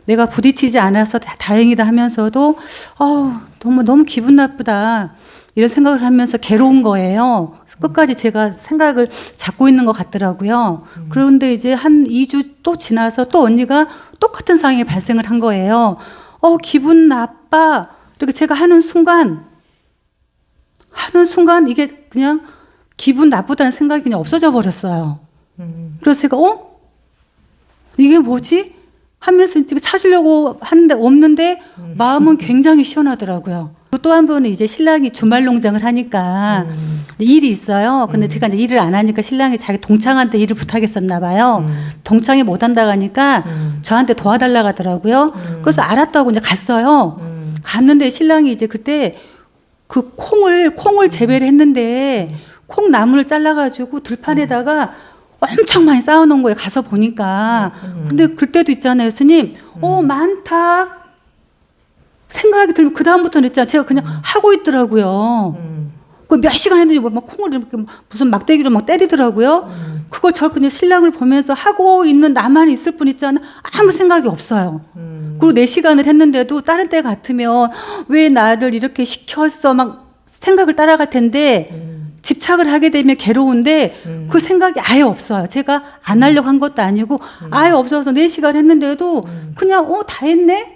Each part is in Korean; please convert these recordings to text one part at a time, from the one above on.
내가 부딪히지 않아서 다행이다 하면서도 너무 기분 나쁘다 이런 생각을 하면서 괴로운 거예요. 끝까지 제가 생각을 잡고 있는 것 같더라고요. 그런데 이제 한 2주 또 지나서 또 언니가 똑같은 상황이 발생을 한 거예요. 기분 나빠. 이렇게 제가 하는 순간 이게 그냥 기분 나쁘다는 생각이 그냥 없어져 버렸어요. 그래서 제가 이게 뭐지? 하면서 이제 찾으려고 하는데 없는데 마음은 굉장히 시원하더라고요. 또 한 번은 이제 신랑이 주말 농장을 하니까 일이 있어요. 근데 제가 이제 일을 안 하니까 신랑이 자기 동창한테 일을 부탁했었나 봐요. 동창이 못 한다고 하니까 저한테 도와달라고 하더라고요. 그래서 알았다고 이제 갔어요. 갔는데 신랑이 이제 그때 그 콩을 재배를 했는데 콩나무를 잘라가지고 들판에다가 엄청 많이 쌓아놓은 거예요. 가서 보니까. 근데 그때도 있잖아요, 스님. 많다. 생각이 들면 그다음부터는 있잖아요. 제가 그냥 하고 있더라고요. 그 몇 시간 했는지 막 콩을 이렇게 무슨 막대기로 막 때리더라고요. 그걸 저 그냥 신랑을 보면서 하고 있는 나만 있을 뿐 있잖아. 아무 생각이 없어요. 그리고 4시간을 했는데도 다른 때 같으면 왜 나를 이렇게 시켰어 막 생각을 따라갈 텐데 집착을 하게 되면 괴로운데 그 생각이 아예 없어요. 제가 안 하려고 한 것도 아니고 아예 없어서 4시간 했는데도 그냥 다 했네?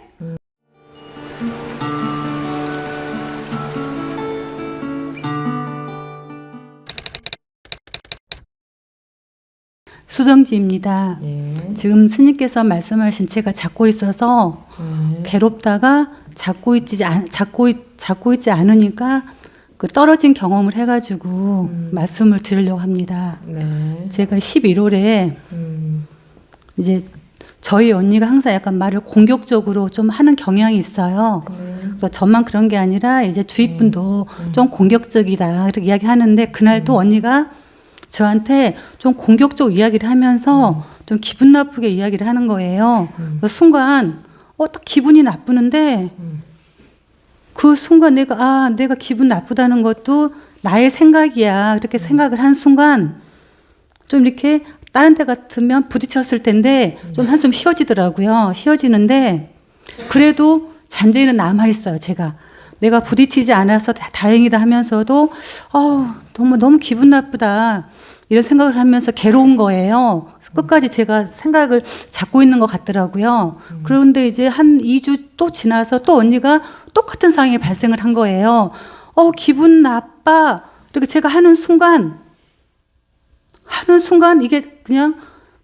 수정지입니다. 네. 지금 스님께서 말씀하신 제가 잡고 있어서 괴롭다가 잡고 있지 않으니까 그 떨어진 경험을 해가지고 말씀을 드리려고 합니다. 네. 제가 11월에 이제 저희 언니가 항상 약간 말을 공격적으로 좀 하는 경향이 있어요. 그래서 저만 그런 게 아니라 이제 주위 분도 좀 공격적이다 이렇게 이야기하는데 그날도 언니가 저한테 좀 공격적 이야기를 하면서 좀 기분 나쁘게 이야기를 하는 거예요. 그 순간 딱 기분이 나쁘는데 그 순간 내가 기분 나쁘다는 것도 나의 생각이야. 그렇게 생각을 한 순간 좀 이렇게 다른 때 같으면 부딪혔을 텐데 좀 한숨 쉬어지더라고요. 쉬어지는데 그래도 잔재는 남아있어요. 내가 부딪히지 않아서 다행이다 하면서도 너무 기분 나쁘다 이런 생각을 하면서 괴로운 거예요. 끝까지 제가 생각을 잡고 있는 것 같더라고요. 그런데 이제 한 2주 또 지나서 또 언니가 똑같은 상황이 발생을 한 거예요. 기분 나빠. 이렇게 제가 하는 순간 이게 그냥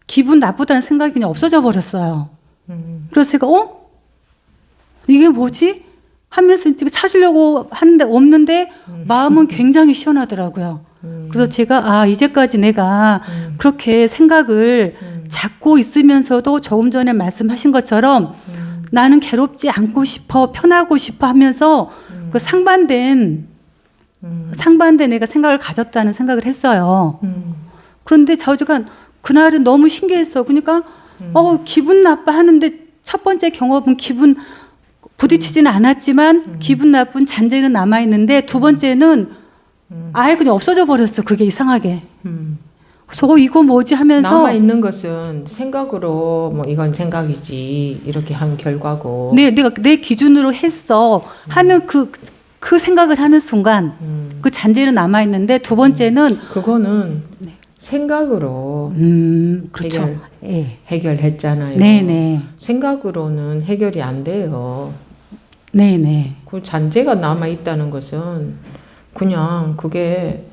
기분 나쁘다는 생각이 그냥 없어져 버렸어요. 그래서 제가 이게 뭐지? 하면서 이제 찾으려고 하는데 없는데 마음은 굉장히 시원하더라고요. 그래서 제가 이제까지 내가 그렇게 생각을 잡고 있으면서도 조금 전에 말씀하신 것처럼 나는 괴롭지 않고 싶어 편하고 싶어 하면서 그 상반된 내가 생각을 가졌다는 생각을 했어요. 그런데 저주가 그날은 너무 신기했어. 그러니까 기분 나빠 하는데 첫 번째 경험은 부딪히지는 않았지만 기분 나쁜 잔재는 남아있는데 두 번째는 아예 그냥 없어져 버렸어. 그게 이상하게. 그래서 이거 뭐지 하면서 남아있는 것은 생각으로 뭐 이건 생각이지 이렇게 한 결과고 네, 내가 내 기준으로 했어 하는 그 생각을 하는 순간 그 잔재는 남아있는데 두 번째는 그거는 생각으로 그렇죠. 해결했잖아요. 네네. 생각으로는 해결이 안 돼요. 네네. 그 잔재가 남아있다는 것은 그냥 그게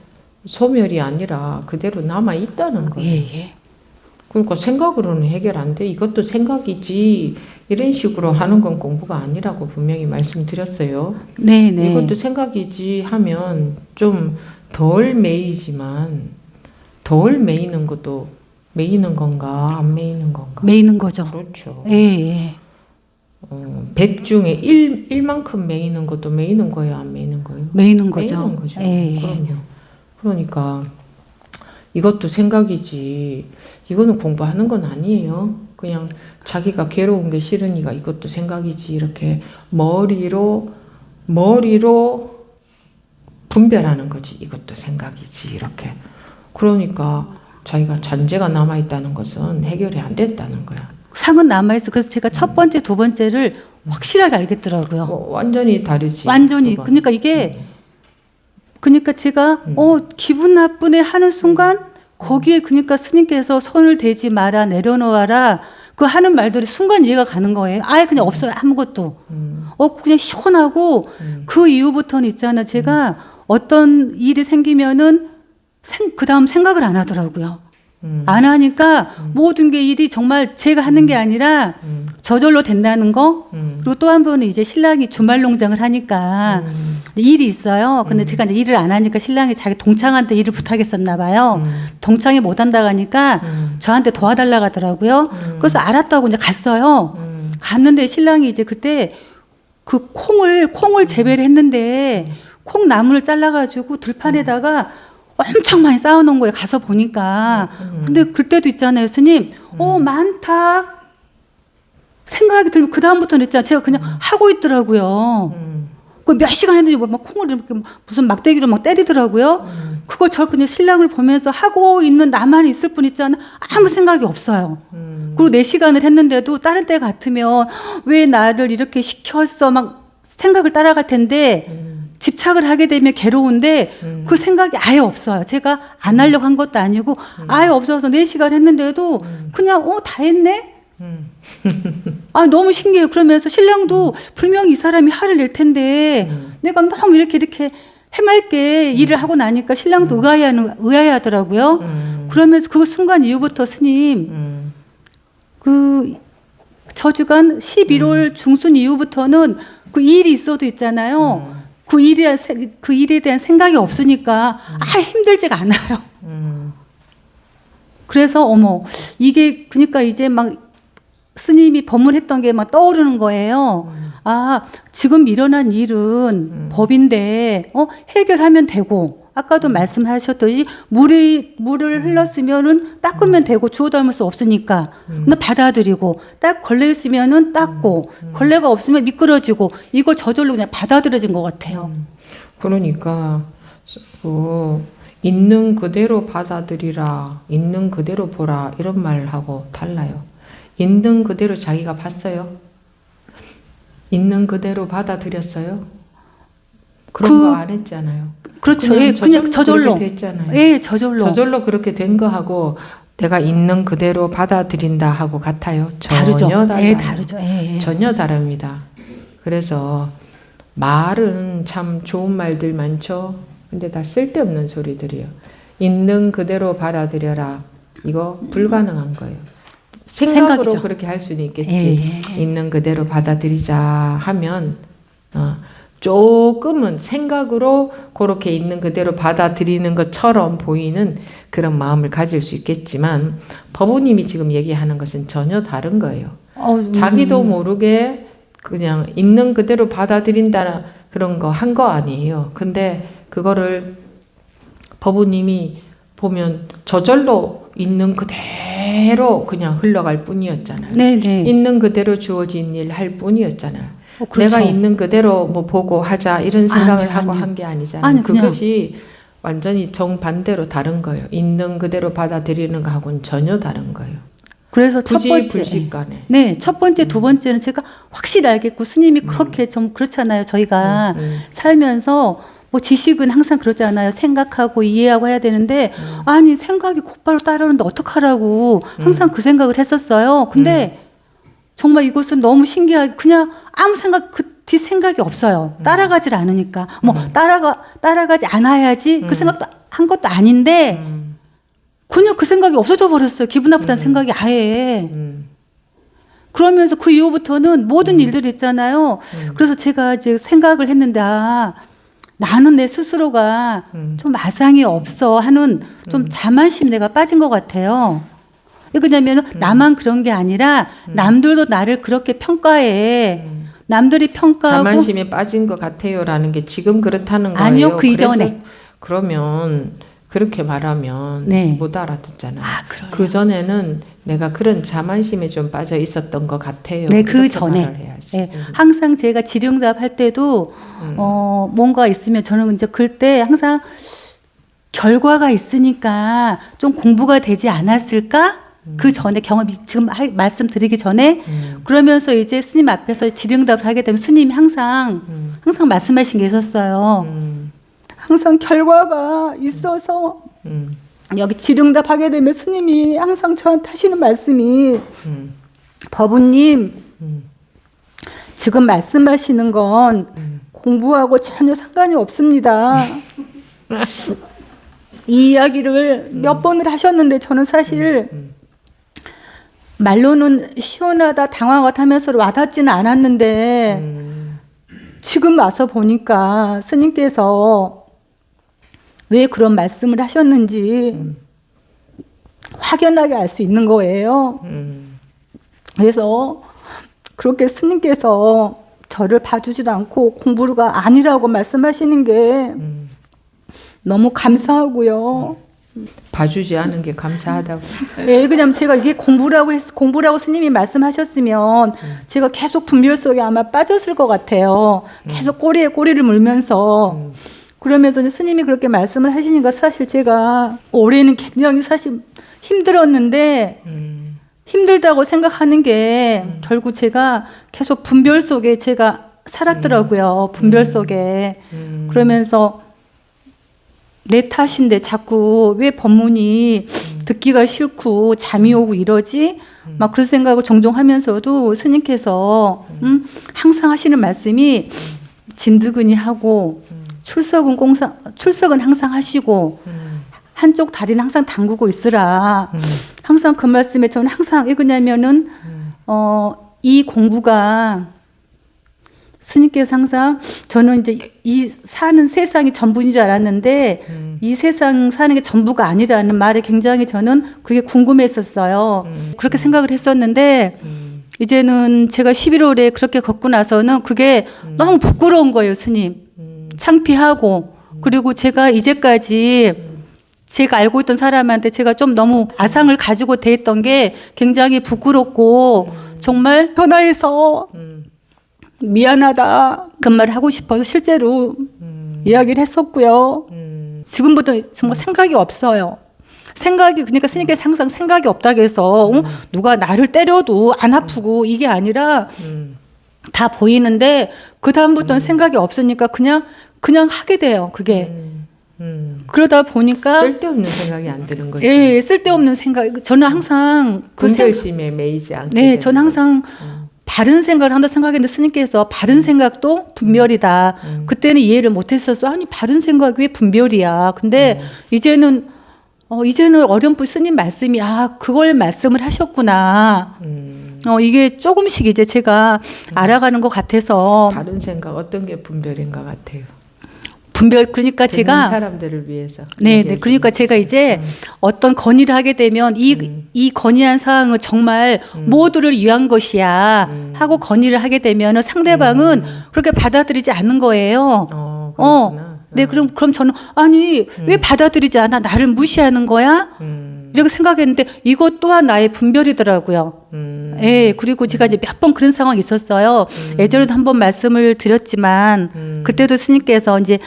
소멸이 아니라 그대로 남아있다는 거예요. 예. 그러니까 생각으로는 해결 안 돼. 이것도 생각이지. 이런 식으로 하는 건 공부가 아니라고 분명히 말씀드렸어요. 네네. 이것도 생각이지 하면 좀 덜 매이지만 덜 매이는 것도 매이는 건가 안 매이는 건가? 매이는 거죠. 그렇죠. 예. 100 중에 1만큼 매이는 것도 매이는 거예요? 안 매이는 거예요? 매이는 거죠. 매이는 거죠. 예. 그럼요. 그러니까 이것도 생각이지 이거는 공부하는 건 아니에요. 그냥 자기가 괴로운 게 싫으니까 이것도 생각이지 이렇게 머리로 분별하는 거지. 이것도 생각이지 이렇게. 그러니까 자기가 잔재가 남아있다는 것은 해결이 안 됐다는 거야. 상은 남아있어. 그래서 제가 첫 번째, 두 번째를 확실하게 알겠더라고요. 완전히 다르지. 완전히. 그건. 그러니까 이게, 그러니까 제가, 기분 나쁘네 하는 순간, 거기에 그러니까 스님께서 손을 대지 마라, 내려놓아라. 그 하는 말들이 순간 이해가 가는 거예요. 아예 그냥 없어요. 아무것도. 그냥 시원하고, 그 이후부터는 있잖아. 제가 어떤 일이 생기면은, 그 다음 생각을 안 하더라고요. 안 하니까 모든 게 일이 정말 제가 하는 게 아니라 저절로 된다는 거. 그리고 또 한 번은 이제 신랑이 주말 농장을 하니까 일이 있어요. 근데 제가 이제 일을 안 하니까 신랑이 자기 동창한테 일을 부탁했었나 봐요. 동창이 못 한다고 하니까 저한테 도와달라고 하더라고요. 그래서 알았다고 이제 갔어요. 갔는데 신랑이 이제 그때 그 콩을 재배를 했는데 콩 나무를 잘라가지고 들판에다가 엄청 많이 쌓아놓은 거예요. 가서 보니까. 근데 그때도 있잖아요, 스님. 많다. 생각이 들면 그 다음부터는 있잖아요. 제가 그냥 하고 있더라고요. 그 몇 시간 했는지 막 콩을 이렇게 무슨 막대기로 막 때리더라고요. 그걸 저 그냥 신랑을 보면서 하고 있는 나만 있을 뿐 있잖아. 아무 생각이 없어요. 그리고 4시간을 했는데도 다른 때 같으면 왜 나를 이렇게 시켰어 막 생각을 따라갈 텐데 집착을 하게 되면 괴로운데 그 생각이 아예 없어요. 제가 안 하려고 한 것도 아니고 아예 없어서 4시간 했는데도 그냥 다 했네? 너무 신기해요. 그러면서 신랑도 분명히 이 사람이 화를 낼 텐데 내가 너무 이렇게 해맑게 일을 하고 나니까 신랑도 의아해하더라고요. 그러면서 그 순간 이후부터 스님 그 저주간 11월 중순 이후부터는 그 일이 있어도 있잖아요. 그 일에 대한 생각이 없으니까 힘들지가 않아요. 그래서 이게 그러니까 이제 막 스님이 법문했던 게 막 떠오르는 거예요. 지금 일어난 일은 법인데 해결하면 되고 아까도 말씀하셨듯이 물을 흘렀으면은 닦으면 되고 주워 담을 수 없으니까 근데 받아들이고 딱 걸레 있으면은 닦고 걸레가 없으면 미끄러지고 이걸 저절로 그냥 받아들여진 것 같아요. 그러니까 있는 그대로 받아들이라, 있는 그대로 보라 이런 말하고 달라요. 있는 그대로 자기가 봤어요. 있는 그대로 받아들였어요. 그런 거 안 했잖아요. 그렇죠. 그냥 저절로. 그렇게 됐잖아요. 예, 저절로 그렇게 된 거하고 내가 있는 그대로 받아들인다 하고 같아요. 다르죠. 전혀 달라요. 다르죠. 전혀 다릅니다. 그래서 말은 참 좋은 말들 많죠. 근데 다 쓸데없는 소리들이에요. 있는 그대로 받아들여라. 이거 불가능한 거예요. 생각으로 생각이죠. 그렇게 할 수는 있겠지. 있는 그대로 받아들이자 하면 조금은 생각으로 그렇게 있는 그대로 받아들이는 것처럼 보이는 그런 마음을 가질 수 있겠지만 법우님이 지금 얘기하는 것은 전혀 다른 거예요. 자기도 모르게 그냥 있는 그대로 받아들인다는 그런 거 한 거 아니에요. 근데 그거를 법우님이 보면 저절로 있는 그대로 그냥 흘러갈 뿐이었잖아요. 네네. 있는 그대로 주어진 일 할 뿐이었잖아요. 그렇죠. 내가 있는 그대로 뭐 보고 하자 이런 생각을 하고 한 게 아니잖아요. 그것이 완전히 정반대로 다른 거예요. 있는 그대로 받아들이는 거하고는 전혀 다른 거예요. 그래서 첫 번째, 불식간에. 네, 첫 번째, 두 번째는 제가 확실히 알겠고 스님이 그렇게 좀 그렇잖아요. 저희가 살면서 뭐 지식은 항상 그러잖아요. 생각하고 이해하고 해야 되는데 아니 생각이 곧바로 따라오는데 어떡하라고 항상 그 생각을 했었어요. 근데 정말 이것은 너무 신기하게 그냥 아무 뒤 생각이 없어요. 따라가질 않으니까 뭐 따라가지 않아야지 그 생각도 한 것도 아닌데 그냥 그 생각이 없어져 버렸어요. 기분 나쁘다는 생각이 아예. 그러면서 그 이후부터는 모든 일들이 있잖아요. 그래서 제가 이제 생각을 했는데 나는 내 스스로가 좀 마상이 없어 하는 좀 자만심 내가 빠진 것 같아요. 왜냐면 나만 그런 게 아니라 남들도 나를 그렇게 평가해. 남들이 평가하고 자만심에 빠진 것 같아요라는 게 지금 그렇다는 거예요. 아니요, 그 이전에. 그러면 그렇게 말하면 네. 못 알아듣잖아요. 그 전에는 내가 그런 자만심에 좀 빠져 있었던 것 같아요. 네, 그 전에. 네. 항상 제가 질의응답 할 때도 뭔가 있으면 저는 이제 그때 항상 결과가 있으니까 좀 공부가 되지 않았을까? 그 전에 경험이 지금 말씀드리기 전에 그러면서 이제 스님 앞에서 질의응답을 하게 되면 스님이 항상 말씀하신 게 있었어요. 항상 결과가 있어서 여기 질의응답 하게 되면 스님이 항상 저한테 하시는 말씀이 법우님 지금 말씀하시는 건 공부하고 전혀 상관이 없습니다. 이 이야기를 몇 번을 하셨는데 저는 사실 말로는 시원하다 당황하다 하면서 와닿지는 않았는데 지금 와서 보니까 스님께서 왜 그런 말씀을 하셨는지 확연하게 알 수 있는 거예요. 그래서 그렇게 스님께서 저를 봐주지도 않고 공부가 아니라고 말씀하시는 게 너무 감사하고요. 봐주지 않은 게 감사하다고. 예, 그냥 제가 이게 공부라고 스님이 말씀하셨으면 제가 계속 분별 속에 아마 빠졌을 것 같아요. 계속 꼬리에 꼬리를 물면서. 그러면서 스님이 그렇게 말씀을 하시니까 사실 제가 올해는 굉장히 사실 힘들었는데 힘들다고 생각하는 게 결국 제가 계속 분별 속에 제가 살았더라고요. 분별 속에. 그러면서 내 탓인데 자꾸 왜 법문이 듣기가 싫고 잠이 오고 이러지? 막 그런 생각을 종종 하면서도 스님께서 항상 하시는 말씀이 진드근이 하고 출석은 항상 하시고 한쪽 다리는 항상 담그고 있으라. 항상 그 말씀에 저는 항상 왜 그러냐면은 이 공부가 스님께서 항상 저는 이제 이 사는 세상이 전부인 줄 알았는데 이 세상 사는 게 전부가 아니라는 말에 굉장히 저는 그게 궁금했었어요. 그렇게 생각을 했었는데 이제는 제가 11월에 그렇게 걷고 나서는 그게 너무 부끄러운 거예요, 스님. 창피하고 그리고 제가 이제까지 제가 알고 있던 사람한테 제가 좀 너무 아상을 가지고 대했던 게 굉장히 부끄럽고 정말 전화해서 미안하다 그 말을 하고 싶어서 실제로 이야기를 했었고요. 지금부터 정말 생각이 없어요. 그러니까 스님께서 항상 생각이 없다고 해서 누가 나를 때려도 안 아프고 이게 아니라 다 보이는데 그 다음부터는 생각이 없으니까 그냥 하게 돼요. 그게. 그러다 보니까 쓸데없는 생각이 안 드는 거죠. 예, 쓸데없는 생각. 저는 항상 분별심에 매이지 않게. 네, 저는 항상 바른 생각을 한다 생각했는데 스님께서 바른 생각도 분별이다. 그때는 이해를 못했었어. 아니 바른 생각이 왜 분별이야. 근데 이제는 어렴풋 스님 말씀이 그걸 말씀을 하셨구나. 이게 조금씩 이제 제가 알아가는 것 같아서. 바른 생각 어떤 게 분별인 것 같아요. 분별 그러니까 제가 사람들을 위해서. 네, 그러니까 제가 이제 어떤 건의를 하게 되면 이 건의한 사항은 정말 모두를 위한 것이야 하고 건의를 하게 되면 상대방은 그렇게 받아들이지 않는 거예요. 네, 그럼 저는 아니 왜 받아들이지 않아? 나를 무시하는 거야? 이렇게 생각했는데 이것 또한 나의 분별이더라고요. 예, 그리고 제가 이제 몇 번 그런 상황이 있었어요. 예전에도 한번 말씀을 드렸지만 그때도 스님께서 이제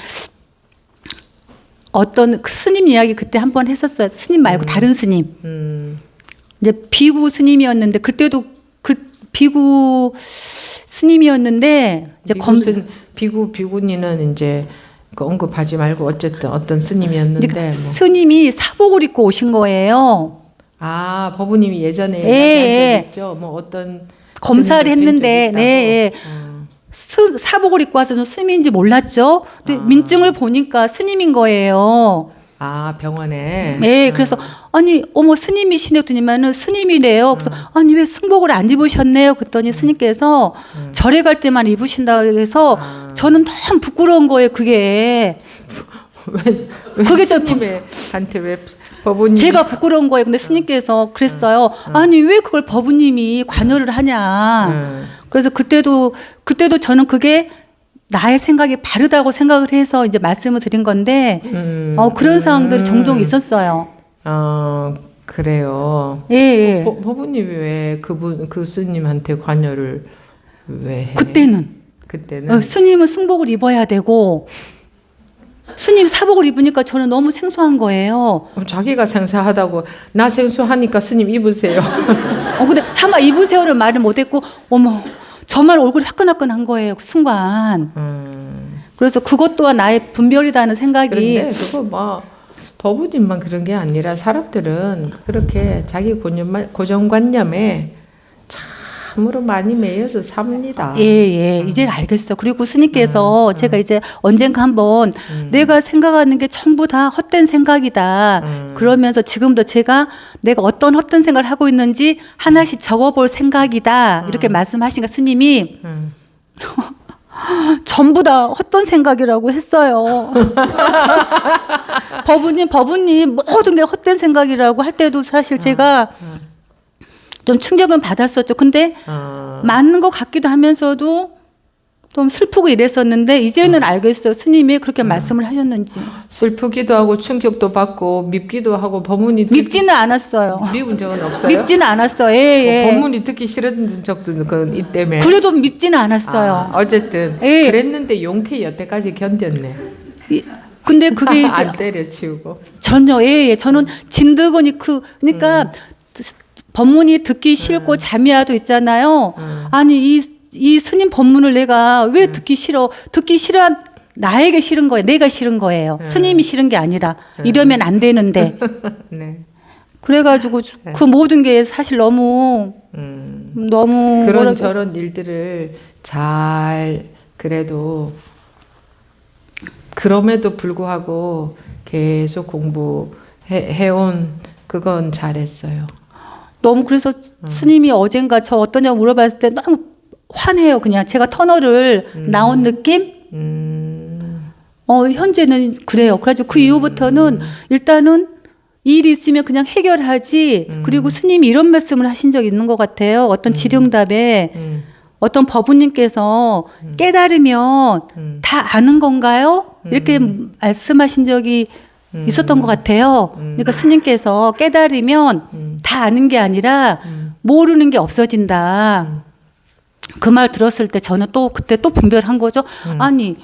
어떤 스님 이야기 그때 한번 했었어요. 스님 말고 다른 스님. 이제 비구 스님이었는데 그때도 비구 스님이었는데 이제 비구니는 이제 그 언급하지 말고 어쨌든 어떤 스님이었는데 스님이 사복을 입고 오신 거예요. 법우님이 예전에 얘기한 적 있죠. 뭐 어떤 검사를 했는데 사복을 입고 와서 스님인지 몰랐죠. 근데 민증을 보니까 스님인 거예요. 병원에. 네, 그래서 아니 어머 스님이시네 했더니만은 스님이래요. 그래서 아니 왜 승복을 안 입으셨네요? 그랬더니 스님께서 절에 갈 때만 입으신다고 해서 저는 너무 부끄러운 거예요. 그게. 그게 스님한테 왜 법우님 제가 부끄러운 거예요. 근데 스님께서 그랬어요. 아니 왜 그걸 법우님이 관여를 하냐. 그래서 그때도 저는 그게 나의 생각이 바르다고 생각을 해서 이제 말씀을 드린 건데 그런 상황들이 종종 있었어요. 그래요. 예. 법우님이 왜 그 스님한테 관여를 왜 해? 그때는 스님은 승복을 입어야 되고 스님 사복을 입으니까 저는 너무 생소한 거예요. 자기가 생소하다고 나 생소하니까 스님 입으세요. 근데 차마 입으세요를 말을 못했고 어머 저만 얼굴이 화끈화끈한 거예요 그 순간. 그래서 그것 또한 나의 분별이라는 생각이. 그런데 그거 뭐 법우님만 그런 게 아니라 사람들은 그렇게 자기 고정관념에 참으로 많이 매여서 삽니다. 예. 이제는 알겠어. 그리고 스님께서 제가 이제 언젠가 한번 내가 생각하는 게 전부 다 헛된 생각이다. 그러면서 지금도 내가 어떤 헛된 생각을 하고 있는지 하나씩 적어볼 생각이다. 이렇게 말씀하시니까 스님이 전부 다 헛된 생각이라고 했어요. 법우님 모든 게 헛된 생각이라고 할 때도 사실 제가 좀 충격은 받았었죠. 근데 맞는 것 같기도 하면서도 좀 슬프고 이랬었는데 이제는 알겠어요. 스님이 그렇게 말씀을 하셨는지. 슬프기도 하고 충격도 받고 밉기도 하고 법문이 밉지는 않았어요. 밉은 적은 없어요? 밉지는 않았어요. 예. 법문이 듣기 싫은 적도 있다며. 그래도 밉지는 않았어요. 어쨌든 예. 그랬는데 용케 여태까지 견뎠네. 근데 그게 이제 안 때려치우고. 전혀 저는 진드거니 그러니까 법문이 듣기 싫고 잠이야도 있잖아요. 아니 이 스님 법문을 내가 왜 듣기 싫어? 듣기 싫어 나에게 싫은 거예요. 내가 싫은 거예요. 스님이 싫은 게 아니라 이러면 안 되는데. 네. 그래가지고 그 모든 게 사실 너무 그런 저런 일들을 잘 그래도 그럼에도 불구하고 계속 공부해온 그건 잘했어요. 너무 그래서 스님이 어젠가 저 어떠냐고 물어봤을 때 너무 환해요. 그냥 제가 터널을 나온 느낌? 현재는 그래요. 그래가지고 그 이후부터는 일단은 일이 있으면 그냥 해결하지. 그리고 스님이 이런 말씀을 하신 적이 있는 것 같아요. 어떤 질의응답에 어떤 법우님께서 깨달으면 다 아는 건가요? 이렇게 말씀하신 적이 있었던 것 같아요. 그러니까 스님께서 깨달으면 다 아는 게 아니라 모르는 게 없어진다. 그 말 들었을 때 저는 그때 또 분별한 거죠. 아니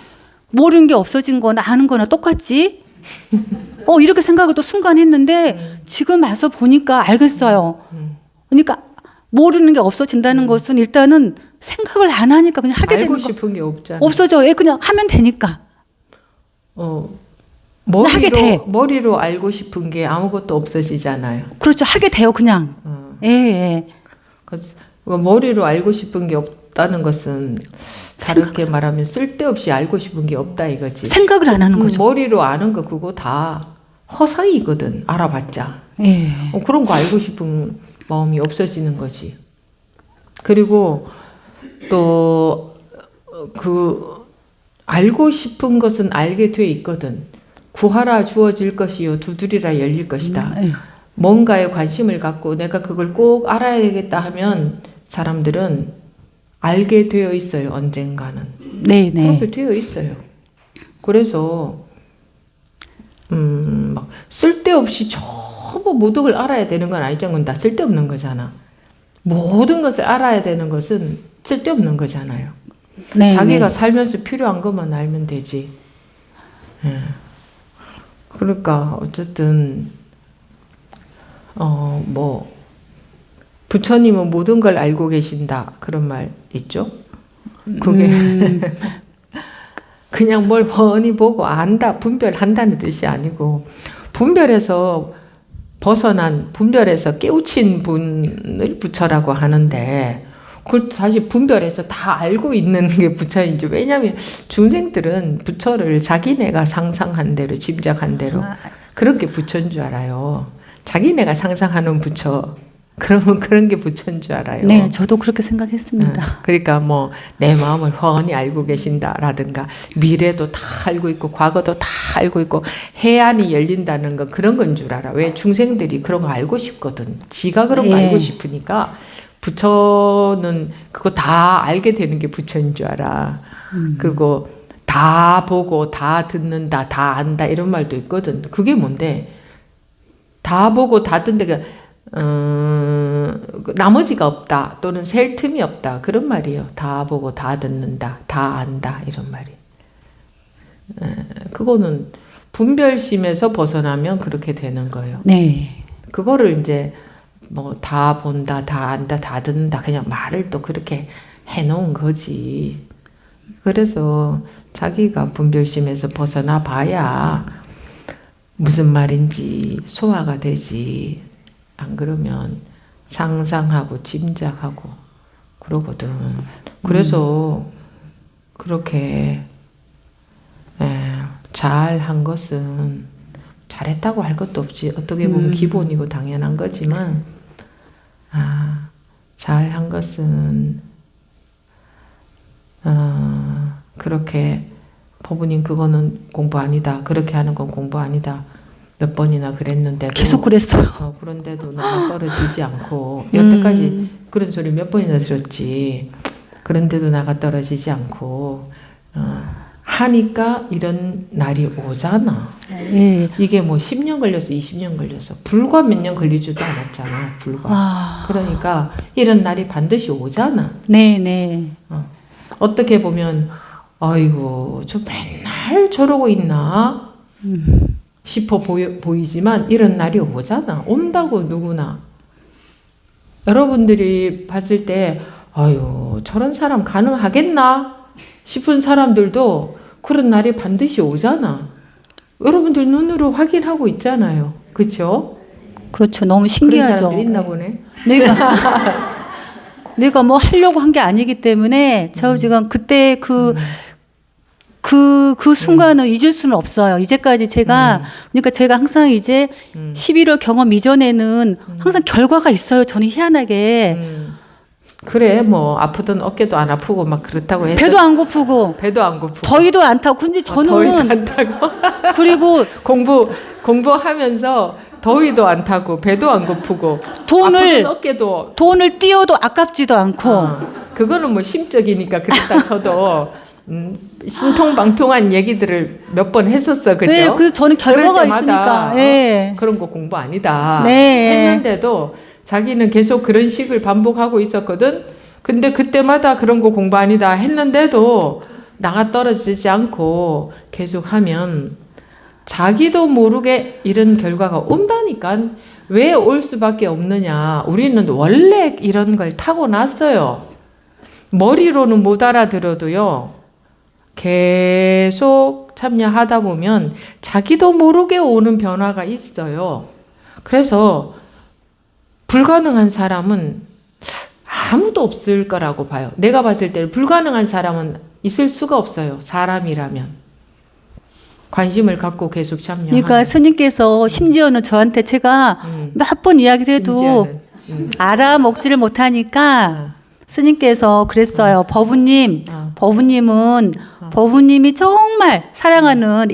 모르는 게 없어진 거나 아는 거나 똑같지? 이렇게 생각을 또 순간 했는데 지금 와서 보니까 알겠어요. 그러니까 모르는 게 없어진다는 것은 일단은 생각을 안 하니까 그냥 하게 되는 거. 알고 싶은 게 없잖아. 없어져. 그냥 하면 되니까. 머리로 알고 싶은 게 아무것도 없어지잖아요. 그렇죠. 하게 돼요, 그냥. 예. 머리로 알고 싶은 게 없다는 것은 다르게 말하면 쓸데없이 알고 싶은 게 없다 이거지. 생각을 안 하는 거죠. 머리로 아는 거 그거 다 허상이거든. 알아봤자. 예. 그런 거 알고 싶은 마음이 없어지는 거지. 그리고 또 알고 싶은 것은 알게 돼 있거든. 구하라 주어질 것이요 두드리라 열릴 것이다. 뭔가에 관심을 갖고 내가 그걸 꼭 알아야 되겠다 하면 사람들은 알게 되어 있어요. 언젠가는. 네네. 그렇게 되어 있어요. 그래서 막 쓸데없이 전부 모든 걸 알아야 되는 건 아니잖아. 그건 다 쓸데없는 거잖아. 모든 것을 알아야 되는 것은 쓸데없는 거잖아요. 네, 자기가 살면서 필요한 것만 알면 되지. 그러니까 어쨌든 부처님은 모든 걸 알고 계신다 그런 말 있죠. 그게 그냥 뭘 뻔히 보고 안다 분별한다는 뜻이 아니고 분별해서 깨우친 분을 부처라고 하는데 그걸 사실 분별해서 다 알고 있는 게 부처인지. 왜냐하면 중생들은 부처를 자기네가 상상한 대로 짐작한 대로 그렇게 부처인 줄 알아요. 자기네가 상상하는 부처 그러면 그런 게 부처인 줄 알아요. 네, 저도 그렇게 생각했습니다. 그러니까 내 마음을 훤히 알고 계신다라든가 미래도 다 알고 있고 과거도 다 알고 있고 해안이 열린다는 거 그런 건 줄 알아. 왜 중생들이 그런 거 알고 싶거든. 지가 그런 거 알고 싶으니까 부처는 그거 다 알게 되는 게 부처인 줄 알아. 그리고 다 보고 다 듣는다 다 안다 이런 말도 있거든. 그게 뭔데? 다 보고 다 듣는다 나머지가 없다 또는 셀 틈이 없다 그런 말이에요. 다 보고 다 듣는다 다 안다 이런 말이. 그거는 분별심에서 벗어나면 그렇게 되는 거예요. 네. 그거를 이제 뭐 다 본다, 다 안다, 다 듣는다 그냥 말을 또 그렇게 해놓은 거지. 그래서 자기가 분별심에서 벗어나 봐야 무슨 말인지 소화가 되지. 안 그러면 상상하고 짐작하고 그러거든. 그래서 그렇게 잘한 것은 잘했다고 할 것도 없지. 어떻게 보면 기본이고 당연한 거지만 잘한 것은 그렇게 법부님 그거는 공부 아니다. 그렇게 하는 건 공부 아니다. 몇 번이나 그랬는데도 계속 그랬어요. 그런데도 나가 떨어지지 않고 여태까지 그런 소리 몇 번이나 들었지. 그런데도 나가 떨어지지 않고 하니까 이런 날이 오잖아. 예. 이게 뭐 10년 걸렸어, 20년 걸렸어. 불과 몇 년 걸리지도 않았잖아. 불과. 그러니까 이런 날이 반드시 오잖아. 네. 어떻게 보면 아이고 저 맨날 저러고 있나 싶어 보이지만 이런 날이 오잖아. 온다고 누구나. 여러분들이 봤을 때 아유 저런 사람 가능하겠나 싶은 사람들도 그런 날이 반드시 오잖아. 여러분들 눈으로 확인하고 있잖아요. 그렇죠? 그렇죠. 너무 그런 신기하죠. 사람들 있나 보네. 내가 뭐 하려고 한 게 아니기 때문에 저 지금 그때 그 순간을 잊을 수는 없어요. 이제까지 제가 그러니까 제가 항상 이제 11월 경험 이전에는 항상 결과가 있어요. 저는 희한하게 그래 뭐 아프던 어깨도 안 아프고 막 그렇다고 해서 배도 안 고프고 배도 안 고프고 더위도 안 타고 근데 저는 더위도 안 타고 그리고 공부하면서 더위도 안 타고 배도 안 고프고 아프던 어깨도 돈을 띄워도 아깝지도 않고 그거는 뭐 심적이니까 그렇다 쳐도 신통방통한 얘기들을 몇 번 했었어. 그죠? 네, 그래서 저는 결과가 있으니까 그런 거 공부 아니다 네. 했는데도 자기는 계속 그런 식을 반복하고 있었거든. 근데 그때마다 그런 거 공부 아니다 했는데도 나가 떨어지지 않고 계속 하면 자기도 모르게 이런 결과가 온다니까. 왜 올 수밖에 없느냐. 우리는 원래 이런 걸 타고났어요. 머리로는 못 알아들어도요. 계속 참여하다 보면 자기도 모르게 오는 변화가 있어요. 그래서 불가능한 사람은 아무도 없을 거라고 봐요. 내가 봤을 때 불가능한 사람은 있을 수가 없어요. 사람이라면. 관심을 갖고 계속 참여하는. 그러니까 스님께서 심지어는 저한테 제가 몇 번 이야기해도 알아먹지를 못하니까 스님께서 그랬어요. 법부님은 법부님이 정말 사랑하는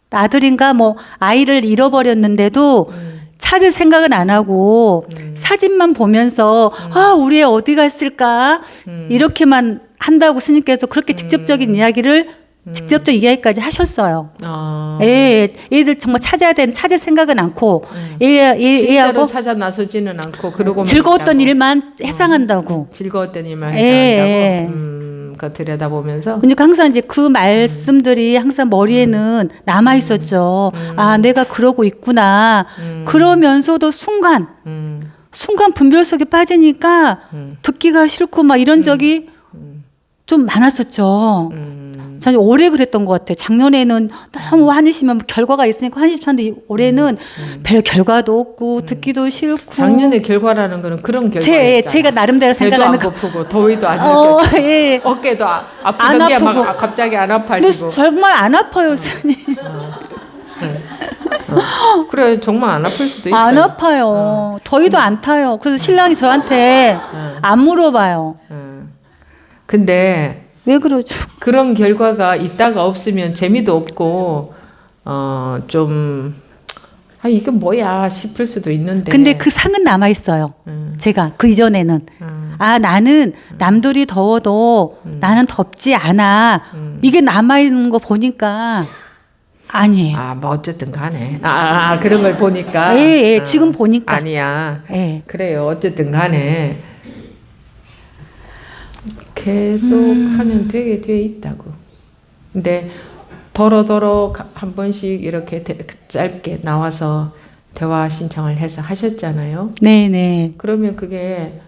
아들인가 뭐 아이를 잃어버렸는데도 찾을 생각은 안 하고 사진만 보면서 우리 애 어디 갔을까 이렇게만 한다고 스님께서 그렇게 직접적인 이야기까지 하셨어요. 얘들 정말 찾을 생각은 않고 진짜로 찾아 나서지는 않고 그러고 즐거웠던 일만 해상한다고. 즐거웠던 일만 해상한다고. 그 들여다보면서. 그러니까 항상 이제 그 말씀들이 항상 머리에는 남아 있었죠. 내가 그러고 있구나. 그러면서도 순간 분별 속에 빠지니까 듣기가 싫고 막 이런 적이 좀 많았었죠. 저는 올해 그랬던 것 같아요. 작년에는 너무 화내시면 결과가 있으니까 화내셨는데 올해는 별 결과도 없고 듣기도 싫고. 작년에 결과라는 거는 그런 결과였잖아. 제가 나름대로 생각하는 거. 배도 안 고프고 더위도 안 느껴지고 어깨도 아프던 게 막 갑자기 안 아파지고. 정말 안 아파요, 스님. 그래 정말 안 아플 수도 있어요. 안 아파요. 더위도 안 타요. 그래서 신랑이 저한테 안 물어봐요. 근데 왜 그러죠? 그런 결과가 있다가 없으면 재미도 없고 이게 뭐야 싶을 수도 있는데. 근데 그 상은 남아 있어요. 제가 그 이전에는 나는 남들이 더워도 나는 덥지 않아. 이게 남아 있는 거 보니까 아니에요. 뭐 어쨌든 간에 그런 걸 보니까. 지금 보니까 아니야. 그래요. 어쨌든 간에. 계속 하면 되게 돼 있다고. 근데 더러더러 한 번씩 이렇게 짧게 나와서 대화 신청을 해서 하셨잖아요. 네네. 그러면 그게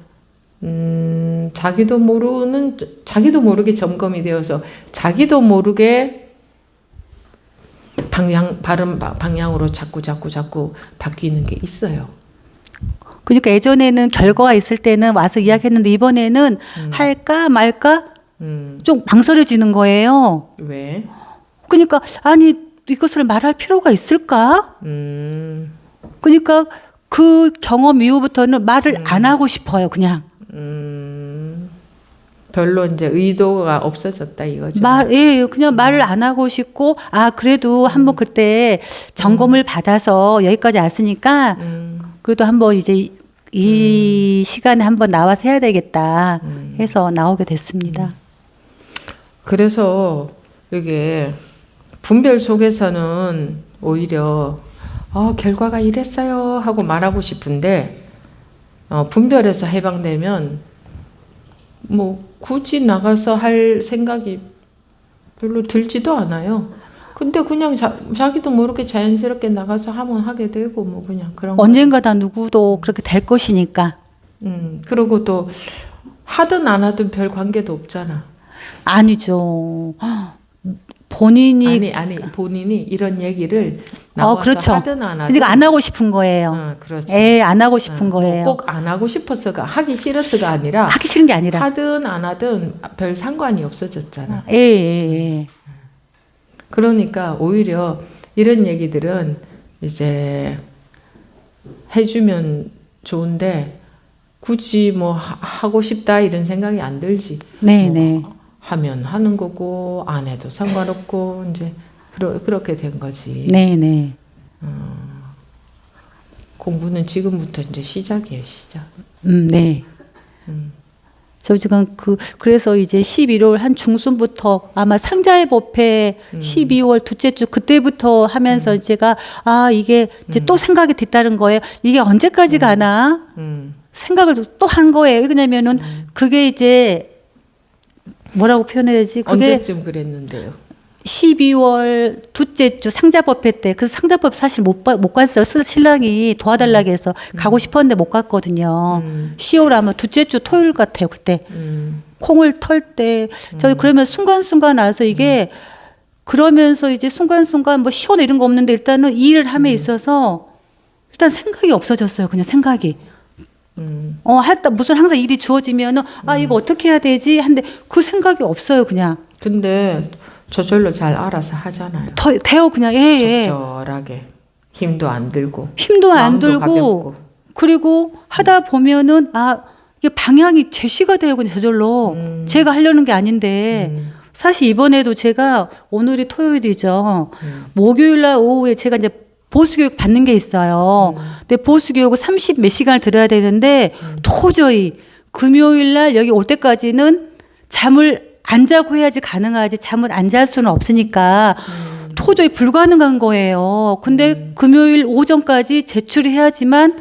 자기도 모르게 점검이 되어서 자기도 모르게 바른 방향으로 자꾸 바뀌는 게 있어요. 그러니까 예전에는 결과가 있을 때는 와서 이야기했는데 이번에는 할까 말까 좀 망설여지는 거예요. 왜? 그러니까 아니 이것을 말할 필요가 있을까? 그러니까 그 경험 이후부터는 말을 안 하고 싶어요. 그냥. 별로 이제 의도가 없어졌다 이거죠. 예, 그냥 말을 안 하고 싶고, 그래도 한번 그때 점검을 받아서 여기까지 왔으니까, 그래도 한번 이제 이 시간에 한번 나와서 해야 되겠다 해서 나오게 됐습니다. 그래서 이게 분별 속에서는 오히려 결과가 이랬어요 하고 말하고 싶은데, 분별에서 해방되면 뭐 굳이 나가서 할 생각이 별로 들지도 않아요. 근데 그냥 자기도 모르게 자연스럽게 나가서 하면 하게 되고 뭐 그냥 그런 언젠가 다 누구도 그렇게 될 것이니까. 그리고 또 하든 안 하든 별 관계도 없잖아. 아니죠. 본인이 본인이 이런 얘기를 나와서 그렇죠. 하든 안 하든 그러니까 안 하고 싶은 거예요. 그렇지. 예, 안 하고 싶은 거예요. 꼭 안 하고 싶어서가 하기 싫어서가 아니라 하기 싫은 게 아니라 하든 안 하든 별 상관이 없어졌잖아. 예. 그러니까 오히려 이런 얘기들은 이제 해주면 좋은데 굳이 뭐 하고 싶다 이런 생각이 안 들지. 네네. 하면 하는 거고 안 해도 상관없고 이제 그렇게 된 거지. 네네. 공부는 지금부터 이제 시작이에요, 시작. 네. 저 지금 그래서 이제 11월 한 중순부터 아마 상자의 법회 12월 둘째 주 그때부터 하면서 제가 이게 이제 또 생각이 됐다는 거예요. 이게 언제까지 가나 생각을 또 한 거예요. 왜냐면은 그게 이제 뭐라고 표현해야 되지? 그게 언제쯤 그랬는데요? 12월 둘째 주 상자법회 때, 그 상자법 사실 못 갔어요. 신랑이 도와달라고 해서 가고 싶었는데 못 갔거든요. 10월 아마 둘째 주 토요일 같아요. 그때 콩을 털 때, 저 그러면 순간순간 와서 이게 그러면서 이제 순간순간 뭐 시원 이런 거 없는데 일단은 이 일을 함에 있어서 일단 생각이 없어졌어요. 그냥 생각이. 무슨 항상 일이 주어지면은 이거 어떻게 해야 되지? 한데 그 생각이 없어요. 그냥. 근데 저절로 잘 알아서 하잖아요. 돼요. 그냥 적절하게 힘도 안 들고 힘도 안 들고 가볍고. 그리고 하다 보면은 이게 방향이 제시가 돼요. 그냥 저절로 제가 하려는 게 아닌데 사실 이번에도 제가 오늘이 토요일이죠. 목요일날 오후에 제가 이제 보수교육 받는 게 있어요. 근데 보수교육을 30 몇 시간을 들어야 되는데 도저히 금요일날 여기 올 때까지는 잠을 안 자고 해야지 가능하지 잠을 안 잘 수는 없으니까 도저히 불가능한 거예요. 근데 금요일 오전까지 제출을 해야지만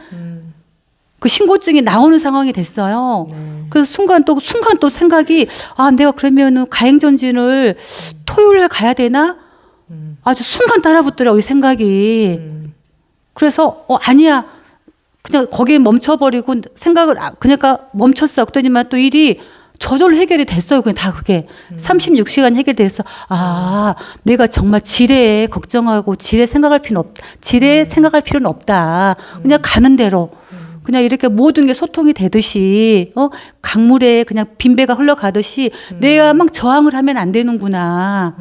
그 신고증이 나오는 상황이 됐어요. 그래서 순간 또 생각이 내가 그러면은 가행전진을 토요일 날 가야 되나? 아주 순간 따라붙더라고요, 생각이. 그래서 아니야. 그냥 거기에 멈춰버리고 생각을 그러니까 멈췄어. 그랬더니만 또 일이 저절로 해결이 됐어요. 그냥 다 그게 36시간 해결돼서 내가 정말 지레 걱정하고 지레 생각할 필요는 없다. 그냥 가는 대로 그냥 이렇게 모든 게 소통이 되듯이 강물에 그냥 빈배가 흘러가듯이 내가 막 저항을 하면 안 되는구나.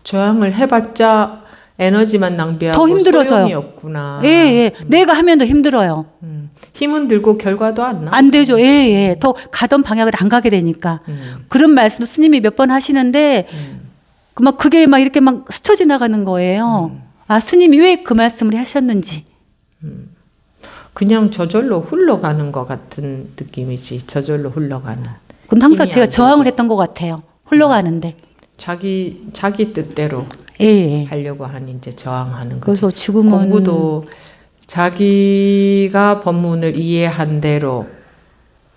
저항을 해봤자 에너지만 낭비하고 더 힘들어져요. 소용이 없구나. 예. 내가 하면 더 힘들어요. 힘은 들고 결과도 안 나. 안 되죠. 예. 더 가던 방향을 안 가게 되니까. 그런 말씀 스님이 몇 번 하시는데 그게 막 이렇게 막 스쳐 지나가는 거예요. 스님이 왜 그 말씀을 하셨는지. 그냥 저절로 흘러가는 것 같은 느낌이지. 저절로 흘러가는. 근데 항상 제가 저항을 했던 것 같아요. 흘러가는데. 자기 뜻대로 하려고 하니 이제 저항하는 거죠. 그래서 지금은 공부도 자기가 법문을 이해한 대로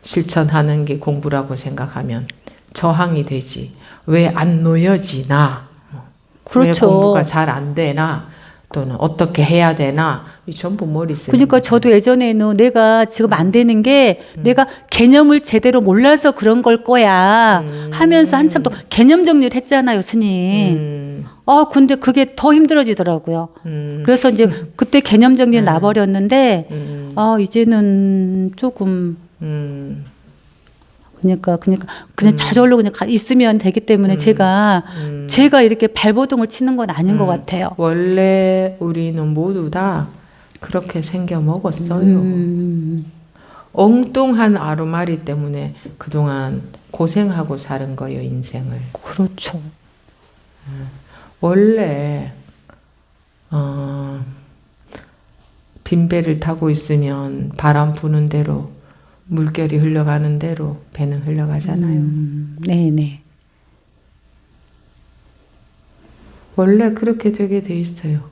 실천하는 게 공부라고 생각하면 저항이 되지. 왜 안 놓여지나? 그렇죠. 왜 공부가 잘 안 되나 또는 어떻게 해야 되나 이 전부 머리 쓰는 그러니까 거잖아요. 저도 예전에는 내가 지금 안 되는 게 내가 개념을 제대로 몰라서 그런 걸 거야 하면서 한참 또 개념 정리를 했잖아요, 스님. 근데 그게 더 힘들어지더라고요. 그래서 이제 그때 개념 정리는 놔버렸는데 이제는 조금 그러니까 그냥 저절로 그냥 있으면 되기 때문에 제가 이렇게 발버둥을 치는 건 아닌 것 같아요. 원래 우리는 모두 다 그렇게 생겨 먹었어요. 엉뚱한 아루마리 때문에 그동안 고생하고 사는 거예요, 인생을. 그렇죠. 원래 빈배를 타고 있으면 바람 부는 대로 물결이 흘러가는 대로 배는 흘러가잖아요. 네네. 원래 그렇게 되게 돼 있어요.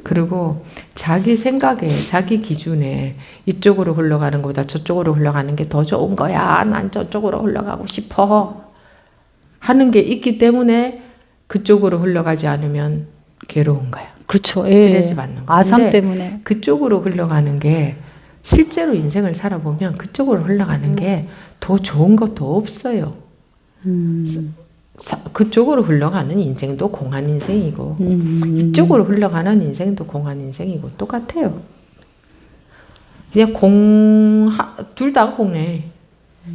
그리고 자기 생각에 자기 기준에 이쪽으로 흘러가는 것보다 저쪽으로 흘러가는 게 더 좋은 거야. 난 저쪽으로 흘러가고 싶어. 하는 게 있기 때문에 그쪽으로 흘러가지 않으면 괴로운 거야. 그렇죠. 스트레스 받는 거야. 아삼 때문에. 그쪽으로 흘러가는 게 실제로 인생을 살아보면 그쪽으로 흘러가는 게 더 좋은 것도 없어요. 그쪽으로 흘러가는 인생도 공한 인생이고 이쪽으로 흘러가는 인생도 공한 인생이고 똑같아요. 그냥 둘 다 공해.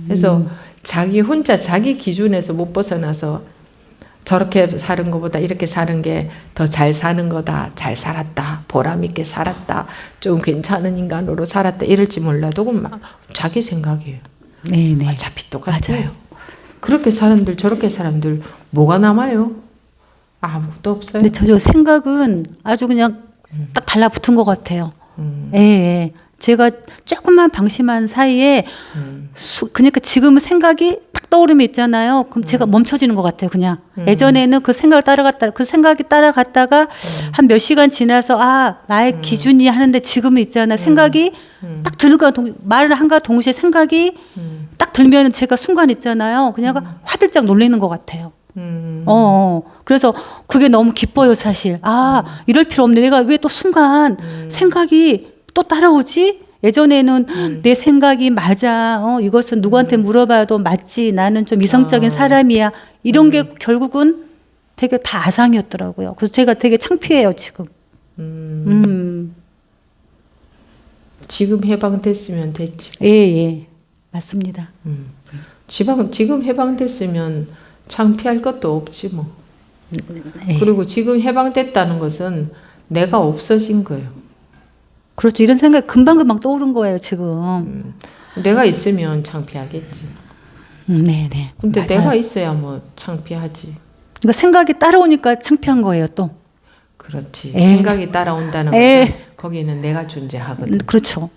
그래서 자기 혼자 자기 기준에서 못 벗어나서 저렇게 사는 것보다 이렇게 사는 게 더 잘 사는 거다. 잘 살았다. 보람 있게 살았다. 좀 괜찮은 인간으로 살았다. 이럴지 몰라도 그건 막 자기 생각이에요. 네네. 어차피 똑같아요. 맞아요. 그렇게 사람들 저렇게 사람들 뭐가 남아요? 아무것도 없어요. 근데 저 생각은 아주 그냥 딱 달라붙은 것 같아요. 예. 제가 조금만 방심한 사이에 그러니까 지금은 생각이 딱 떠오르면 있잖아요. 그럼 제가 멈춰지는 것 같아요. 그냥 예전에는 그 생각을 그 생각이 따라갔다가 한 몇 시간 지나서 나의 기준이 하는데 지금은 있잖아요. 생각이 딱 들과 말을 한가 동시에 생각이 딱 들면 제가 순간 있잖아요. 그냥 화들짝 놀라는 것 같아요. 그래서 그게 너무 기뻐요, 사실. 이럴 필요 없네. 내가 왜 또 순간 생각이 또 따라오지? 예전에는 내 생각이 맞아. 이것은 누구한테 물어봐도 맞지. 나는 좀 이성적인 사람이야. 이런 게 결국은 되게 다 아상이었더라고요. 그래서 제가 되게 창피해요, 지금. 지금 해방됐으면 됐지. 예. 맞습니다. 지금 해방됐으면 창피할 것도 없지 뭐. 네. 그리고 지금 해방됐다는 것은 내가 없어진 거예요. 그렇죠. 이런 생각이 금방금방 떠오른 거예요, 지금. 내가 있으면 창피하겠지. 네네. 근데 맞아요. 내가 있어야 뭐 창피하지. 그러니까 생각이 따라오니까 창피한 거예요, 또. 그렇지. 에이. 생각이 따라온다는 에이. 것은 거기는 내가 존재하거든. 그렇죠.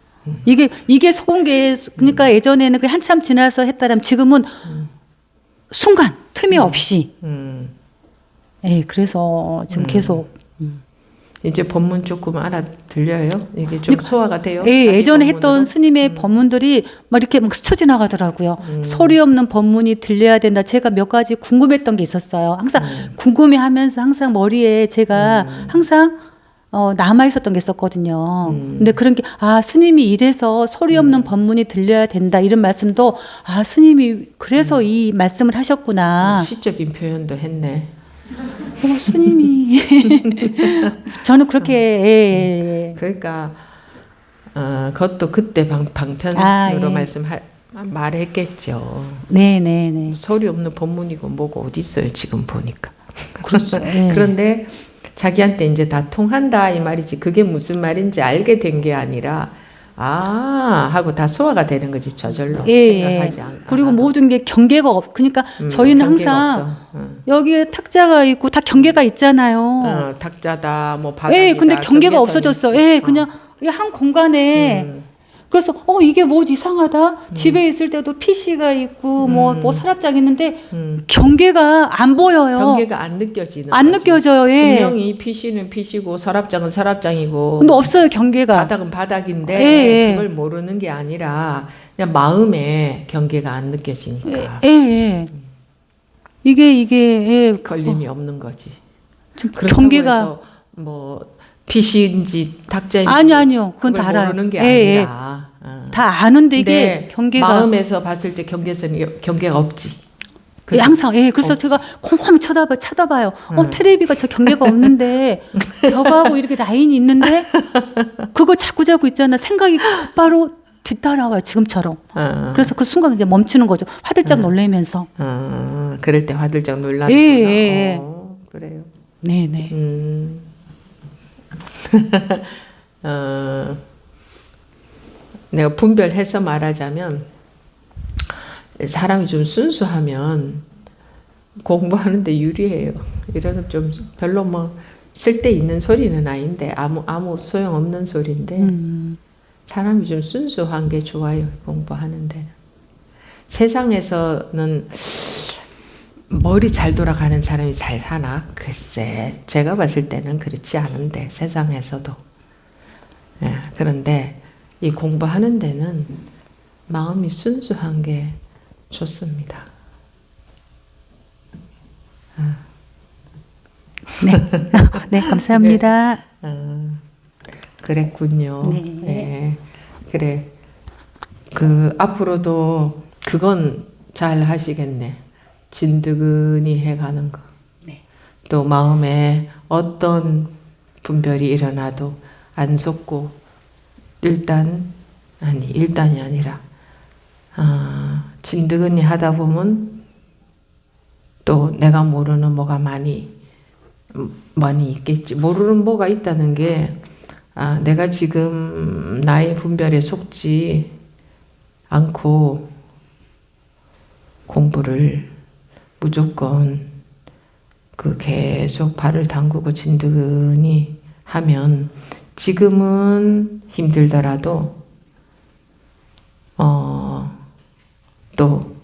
이게 속은 게 그러니까 예전에는 그 한참 지나서 했다면 지금은 순간 틈이 없이. 그래서 지금 계속. 이제 법문 조금 들려요? 이게 좀 소화가 돼요? 예전에 법문으로? 했던 스님의 법문들이 막 이렇게 막 스쳐 지나가더라고요. 소리 없는 법문이 들려야 된다. 제가 몇 가지 궁금했던 게 있었어요. 항상 궁금해하면서 항상 머리에 제가 항상 남아 있었던 게 있었거든요. 근데 그런 게 스님이 이래서 소리 없는 법문이 들려야 된다. 이런 말씀도 스님이 그래서 이 말씀을 하셨구나. 시적인 표현도 했네. 스님이 저는 그렇게 그러니까 그것도 그때 방편으로 말했겠죠. 네네네. 소리 없는 법문이고 뭐고 어디 있어요 지금 보니까. 그렇죠. 그런데 자기한테 이제 다 통한다 이 말이지. 그게 무슨 말인지 알게 된 게 아니라 하고 다 소화가 되는 거지 저절로. 생각하지 않고. 그리고 모든 게 경계가 그러니까 저희는 항상 여기에 탁자가 있고 다 경계가 있잖아요. 탁자다 뭐 바닥이다. 근데 경계가 없어졌어. 그냥 한 공간에. 그래서 이게 뭐지 이상하다. 집에 있을 때도 PC가 있고 뭐 서랍장 있는데 경계가 안 보여요. 경계가 안 느껴지는 안 거지. 느껴져요. 분명히 PC는 PC고 서랍장은 서랍장이고 근데 없어요 경계가. 바닥은 바닥인데 그걸 모르는 게 아니라 그냥 마음에 경계가 안 느껴지니까. 이게 걸림이 없는 거지. 좀 그렇다고 경계가 해서 뭐 빛인지 닭자인지 아니요. 그건 그걸 다 알아요. 모르는 게 예, 아니라 다 아는데 근데 이게 경계가 마음에서 봤을 때 경계가 없지. 예, 항상 그래서 없지. 제가 곰곰이 쳐다봐요. 테레비가 저 경계가 없는데 벽하고 이렇게 라인이 있는데 그거 자꾸 있잖아. 생각이 곧바로 뒤따라와요. 지금처럼. 그래서 그 순간 이제 멈추는 거죠. 화들짝 놀래면서. 그럴 때 화들짝 놀라는구나. 예. 그래요. 네네. 내가 분별해서 말하자면 사람이 좀 순수하면 공부하는데 유리해요. 이래서 좀 별로 뭐 쓸데 있는 소리는 아닌데 아무 소용 없는 소리인데 사람이 좀 순수한 게 좋아요. 공부하는 데는. 세상에서는 머리 잘 돌아가는 사람이 잘 사나? 글쎄, 제가 봤을 때는 그렇지 않은데 세상에서도. 그런데 이 공부하는 데는 마음이 순수한 게 좋습니다. 네. 네, 감사합니다. 그랬군요. 네. 그래. 앞으로도 그건 잘 하시겠네. 진드근히 해가는 거. 네. 또 마음에 어떤 분별이 일어나도 안 속고 일단이 아니라 진드근히 하다 보면 또 내가 모르는 뭐가 많이 있겠지. 모르는 뭐가 있다는 게 내가 지금 나의 분별에 속지 않고 공부를 무조건 계속 발을 담그고 진드근히 하면 지금은 힘들더라도 또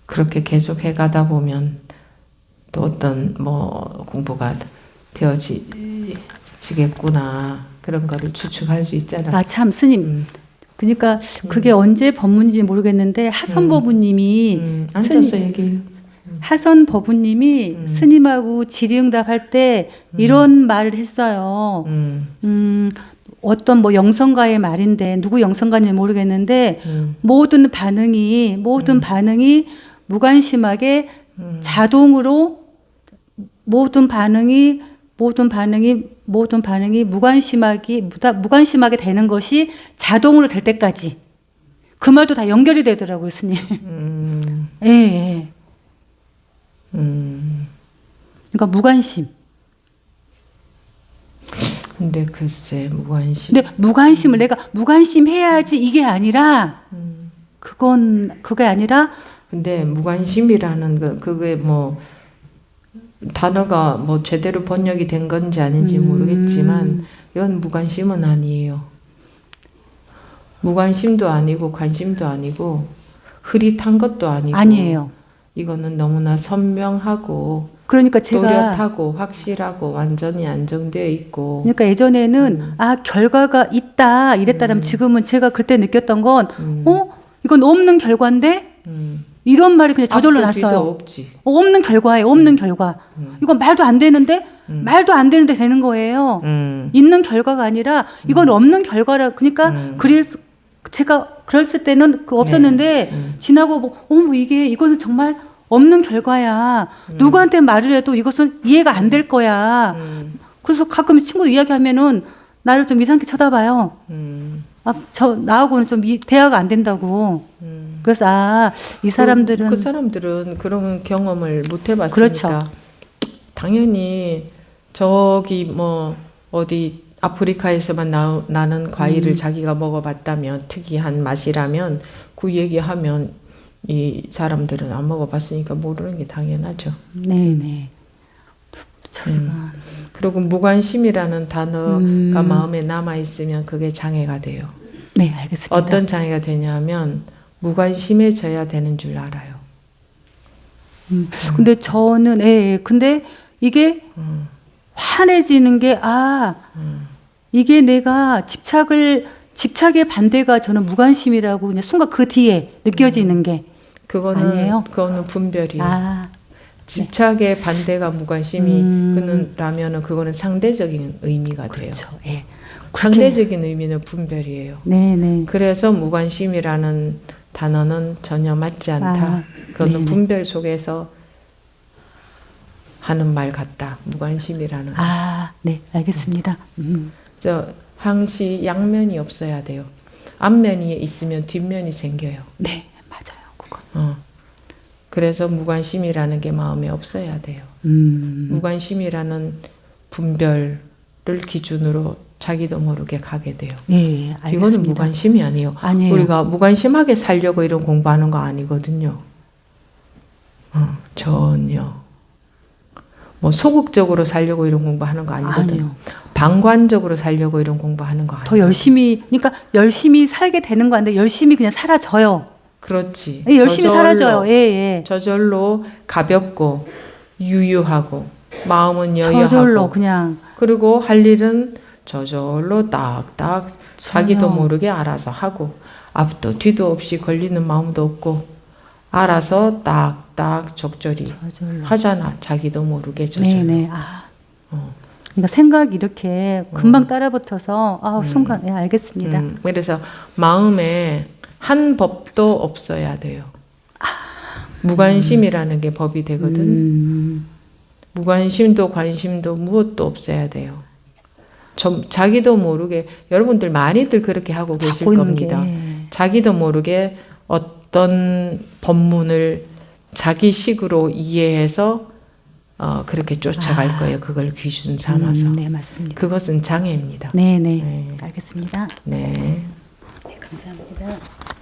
그렇게 계속 해가다 보면 또 어떤 공부가 되어지겠구나 그런 거를 추측할 수 있잖아. 참 스님. 그러니까 그게 언제 법문인지 모르겠는데 하선 법부님이 앉아서 얘기해요. 하선 법부님이 스님하고 질의응답할 때 이런 말을 했어요. 어떤 영성가의 말인데 누구 영성가인지 모르겠는데 모든 반응이 무관심하게 자동으로 모든 반응이 무관심하게 되는 것이 자동으로 될 때까지 그 말도 다 연결이 되더라고요, 스님. 예. 그러니까 무관심. 근데 글쎄 무관심. 근데 무관심을 내가 무관심해야지 이게 아니라 그게 아니라. 근데 무관심이라는 그게 단어가 제대로 번역이 된 건지 아닌지 모르겠지만 이건 무관심은 아니에요. 무관심도 아니고 관심도 아니고 흐릿한 것도 아니고 아니에요. 이거는 너무나 선명하고 그러니까 제가 또렷하고 확실하고 완전히 안정되어 있고 그러니까 예전에는 결과가 있다 이랬다면 지금은 제가 그때 느꼈던 건 이건 없는 결과인데 이런 말이 그냥 저절로 났어요. 없지. 없는 결과예요. 없는 결과. 이건 말도 안 되는데 되는 거예요. 있는 결과가 아니라 이건 없는 결과라. 그러니까 제가 그랬을 때는 없었는데 지나고 이것은 정말 없는 결과야. 누구한테 말을 해도 이것은 이해가 안 될 거야. 그래서 가끔 친구들 이야기하면은 나를 좀 이상하게 쳐다봐요. 나하고는 좀 대화가 안 된다고. 그래서 이 사람들은 그 사람들은 그런 경험을 못 해봤으니까 그렇죠. 당연히 저기 어디 아프리카에서만 나는 과일을 자기가 먹어봤다면 특이한 맛이라면 그 얘기하면 이 사람들은 안 먹어봤으니까 모르는 게 당연하죠. 네네. 그리고 무관심이라는 단어가 마음에 남아있으면 그게 장애가 돼요. 네, 알겠습니다. 어떤 장애가 되냐면 무관심해져야 되는 줄 알아요. 근데 저는 근데 이게 환해지는 게 이게 내가 집착의 반대가 저는 무관심이라고 그냥 순간 그 뒤에 느껴지는 게 그거는 아니에요? 그거는 분별이에요. 집착의 반대가 무관심이 그는라면은 그거는 상대적인 의미가 돼요. 그렇죠. 예. 상대적인 의미는 분별이에요. 네네. 그래서 무관심이라는 단어는 전혀 맞지 않다. 그거는 네네. 분별 속에서 하는 말 같다. 무관심이라는. 네, 알겠습니다. 저 항시 양면이 없어야 돼요. 앞면이 있으면 뒷면이 생겨요. 네, 맞아요. 그건. 그래서 무관심이라는 게 마음에 없어야 돼요. 무관심이라는 분별을 기준으로 자기도 모르게 가게 돼요. 예, 알겠습니다. 이거는 무관심이 아니에요. 아니에요. 우리가 무관심하게 살려고 이런 공부하는 거 아니거든요. 전혀. 뭐 소극적으로 살려고 이런 공부하는 거 아니거든요. 아니요. 방관적으로 살려고 이런 공부하는 거 아니에요. 더 열심히, 그러니까 열심히 살게 되는 거 아닌데 열심히 그냥 살아져요. 그렇지. 예, 열심히 저절로, 살아져요. 예, 예. 저절로 가볍고 유유하고 마음은 여유하고 저절로 그냥. 그리고 할 일은 저절로 딱딱 자기도 전혀. 모르게 알아서 하고 앞도 뒤도 없이 걸리는 마음도 없고 알아서 딱딱 적절히 저절로. 하잖아. 자기도 모르게 저절로. 네네. 그러니까 생각이 이렇게 금방 따라붙어서 순간 예, 알겠습니다. 그래서 마음에 한 법도 없어야 돼요. 무관심이라는 게 법이 되거든. 무관심도 관심도 무엇도 없어야 돼요. 자기도 모르게 여러분들 많이들 그렇게 하고 계실 잡고 있는 겁니다. 게. 자기도 모르게 어떤 법문을 자기식으로 이해해서 그렇게 쫓아갈 거예요. 그걸 기준 삼아서. 네, 맞습니다. 그것은 장애입니다. 네네. 네. 알겠습니다. 네. 네, 감사합니다.